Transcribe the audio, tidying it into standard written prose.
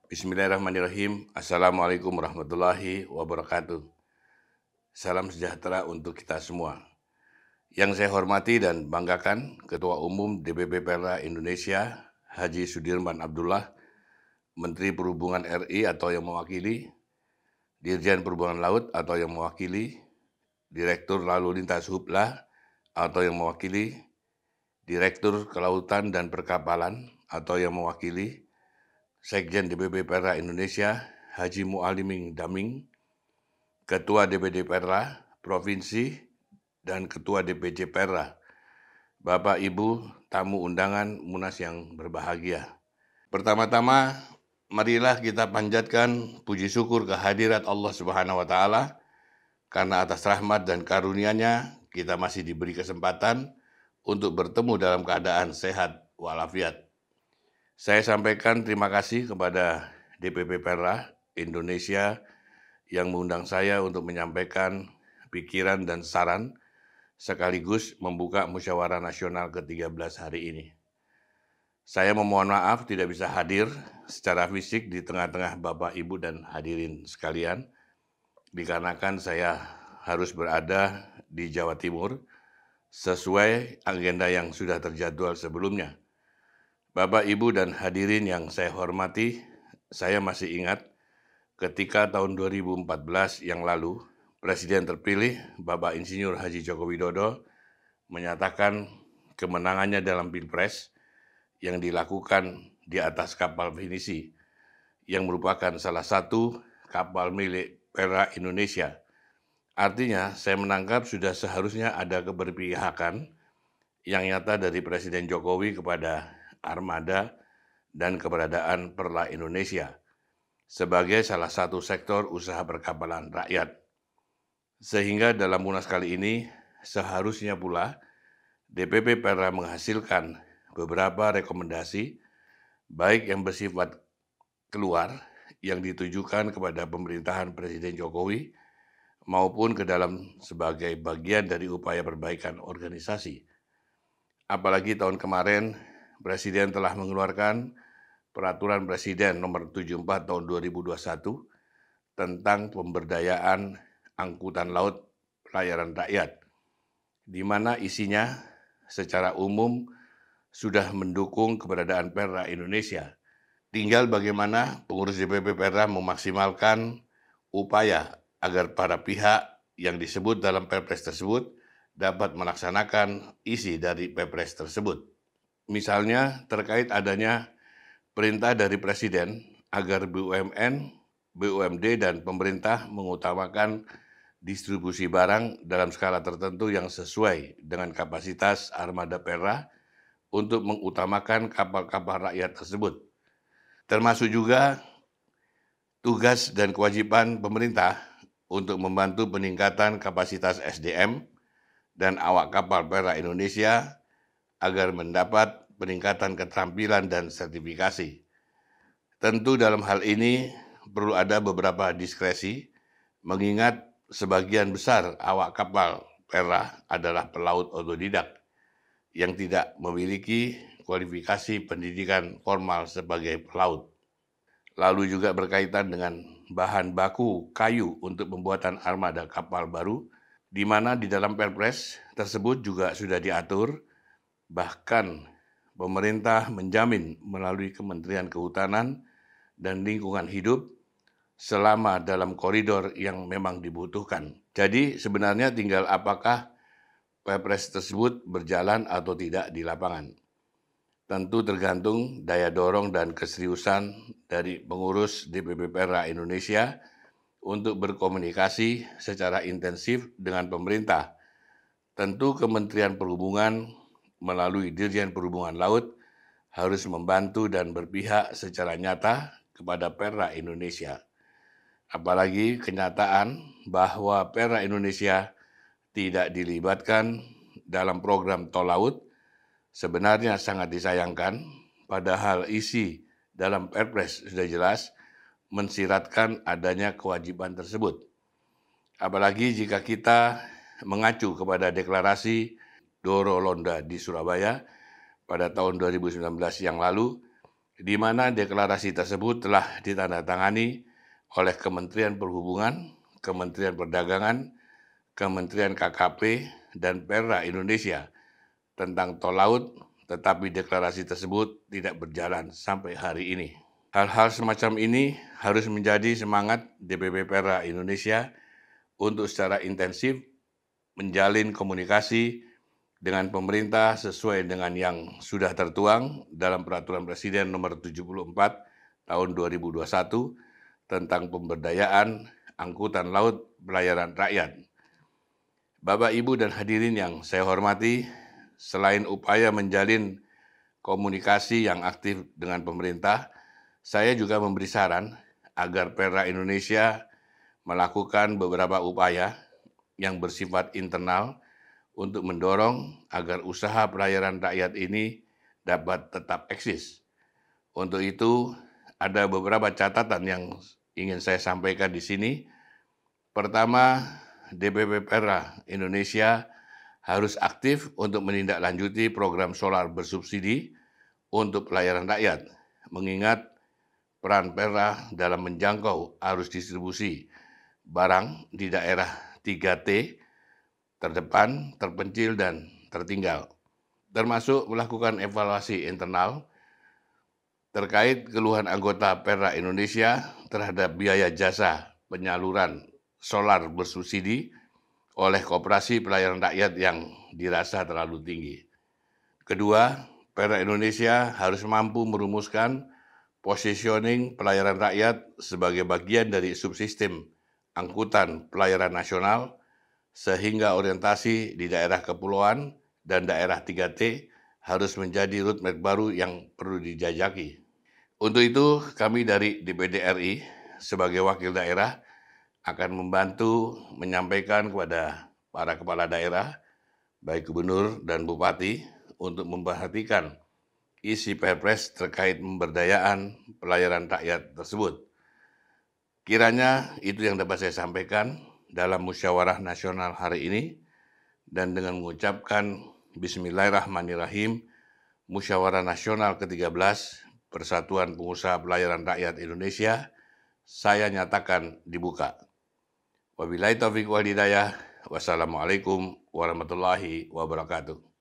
Bismillahirrahmanirrahim. Assalamualaikum warahmatullahi wabarakatuh. Salam sejahtera untuk kita semua. Yang saya hormati dan banggakan Ketua Umum DPP Perra Indonesia, Haji Sudirman Abdullah, Menteri Perhubungan RI atau yang mewakili, Dirjen Perhubungan Laut atau yang mewakili, Direktur Lalu Lintas Hubla atau yang mewakili, Direktur Kelautan dan Perkapalan atau yang mewakili, Sekjen DPP Perra Indonesia, Haji Mu'aliming Daming, Ketua DPD Perra Provinsi, dan Ketua DPC Perra, Bapak Ibu tamu undangan Munas yang berbahagia. Pertama-tama, marilah kita panjatkan puji syukur kehadirat Allah Subhanahu wa Ta'ala, karena atas rahmat dan karunia-Nya kita masih diberi kesempatan untuk bertemu dalam keadaan sehat walafiat. Saya sampaikan terima kasih kepada DPP Perra Indonesia yang mengundang saya untuk menyampaikan pikiran dan saran sekaligus membuka musyawarah nasional ke-13 hari ini. Saya memohon maaf tidak bisa hadir secara fisik di tengah-tengah Bapak, Ibu, dan hadirin sekalian, dikarenakan saya harus berada di Jawa Timur sesuai agenda yang sudah terjadwal sebelumnya. Bapak, Ibu, dan hadirin yang saya hormati, saya masih ingat ketika tahun 2014 yang lalu, Presiden terpilih Bapak Insinyur Haji Joko Widodo menyatakan kemenangannya dalam Pilpres yang dilakukan di atas kapal Pinisi, yang merupakan salah satu kapal milik Perra Indonesia. Artinya, saya menangkap sudah seharusnya ada keberpihakan yang nyata dari Presiden Jokowi kepada armada dan keberadaan Perra Indonesia sebagai salah satu sektor usaha perkapalan rakyat. Sehingga dalam Munas kali ini seharusnya pula DPP Perra menghasilkan beberapa rekomendasi baik yang bersifat keluar yang ditujukan kepada pemerintahan Presiden Jokowi maupun ke dalam sebagai bagian dari upaya perbaikan organisasi. Apalagi tahun kemarin Presiden telah mengeluarkan Peraturan Presiden Nomor 74 Tahun 2021 tentang pemberdayaan angkutan laut pelayaran rakyat, di mana isinya secara umum sudah mendukung keberadaan Perra Indonesia. Tinggal bagaimana pengurus DPP Perra memaksimalkan upaya agar para pihak yang disebut dalam Perpres tersebut dapat melaksanakan isi dari Perpres tersebut. Misalnya terkait adanya perintah dari Presiden agar BUMN, BUMD, dan pemerintah mengutamakan distribusi barang dalam skala tertentu yang sesuai dengan kapasitas armada Perra untuk mengutamakan kapal-kapal rakyat tersebut. Termasuk juga tugas dan kewajiban pemerintah untuk membantu peningkatan kapasitas SDM dan awak kapal Perra Indonesia agar mendapat peningkatan keterampilan dan sertifikasi. Tentu dalam hal ini perlu ada beberapa diskresi, mengingat sebagian besar awak kapal Perra adalah pelaut otodidak yang tidak memiliki kualifikasi pendidikan formal sebagai pelaut. Lalu juga berkaitan dengan bahan baku kayu untuk pembuatan armada kapal baru, di mana di dalam Perpres tersebut juga sudah diatur, bahkan pemerintah menjamin melalui Kementerian Kehutanan dan Lingkungan Hidup selama dalam koridor yang memang dibutuhkan. Jadi sebenarnya tinggal apakah Perpres tersebut berjalan atau tidak di lapangan. Tentu tergantung daya dorong dan keseriusan dari pengurus DPP Perra Indonesia untuk berkomunikasi secara intensif dengan pemerintah. Tentu Kementerian Perhubungan melalui Dirjen Perhubungan Laut harus membantu dan berpihak secara nyata kepada Perra Indonesia. Apalagi kenyataan bahwa Perra Indonesia tidak dilibatkan dalam program tol laut sebenarnya sangat disayangkan, padahal isi dalam Perpres sudah jelas mensiratkan adanya kewajiban tersebut. Apalagi jika kita mengacu kepada deklarasi Doro Londa di Surabaya pada tahun 2019 yang lalu, di mana deklarasi tersebut telah ditandatangani oleh Kementerian Perhubungan, Kementerian Perdagangan, Kementerian KKP, dan Perra Indonesia tentang tol laut, tetapi deklarasi tersebut tidak berjalan sampai hari ini. Hal-hal semacam ini harus menjadi semangat DPP Perra Indonesia untuk secara intensif menjalin komunikasi dengan pemerintah sesuai dengan yang sudah tertuang dalam Peraturan Presiden Nomor 74 Tahun 2021 tentang pemberdayaan angkutan laut pelayaran rakyat. Bapak, Ibu, dan hadirin yang saya hormati, selain upaya menjalin komunikasi yang aktif dengan pemerintah, saya juga memberi saran agar Perra Indonesia melakukan beberapa upaya yang bersifat internal untuk mendorong agar usaha pelayaran rakyat ini dapat tetap eksis. Untuk itu, ada beberapa catatan yang ingin saya sampaikan di sini. Pertama, DPP Perra Indonesia harus aktif untuk menindaklanjuti program solar bersubsidi untuk pelayaran rakyat, mengingat peran Perra dalam menjangkau arus distribusi barang di daerah 3T, terdepan, terpencil, dan tertinggal, termasuk melakukan evaluasi internal terkait keluhan anggota Perra Indonesia terhadap biaya jasa penyaluran solar bersubsidi oleh koperasi pelayaran rakyat yang dirasa terlalu tinggi. Kedua, Perra Indonesia harus mampu merumuskan positioning pelayaran rakyat sebagai bagian dari subsistem angkutan pelayaran nasional, sehingga orientasi di daerah kepulauan dan daerah 3T harus menjadi roadmap baru yang perlu dijajaki. Untuk itu, kami dari DPD RI sebagai wakil daerah akan membantu menyampaikan kepada para kepala daerah, baik gubernur dan bupati, untuk memperhatikan isi Perpres terkait pemberdayaan pelayaran rakyat tersebut. Kiranya itu yang dapat saya sampaikan dalam musyawarah nasional hari ini, dan dengan mengucapkan Bismillahirrahmanirrahim, musyawarah nasional ke-13 Persatuan Pengusaha Pelayaran Rakyat Indonesia, saya nyatakan dibuka. Wabillahi taufiq wal hidayah. Wassalamualaikum warahmatullahi wabarakatuh.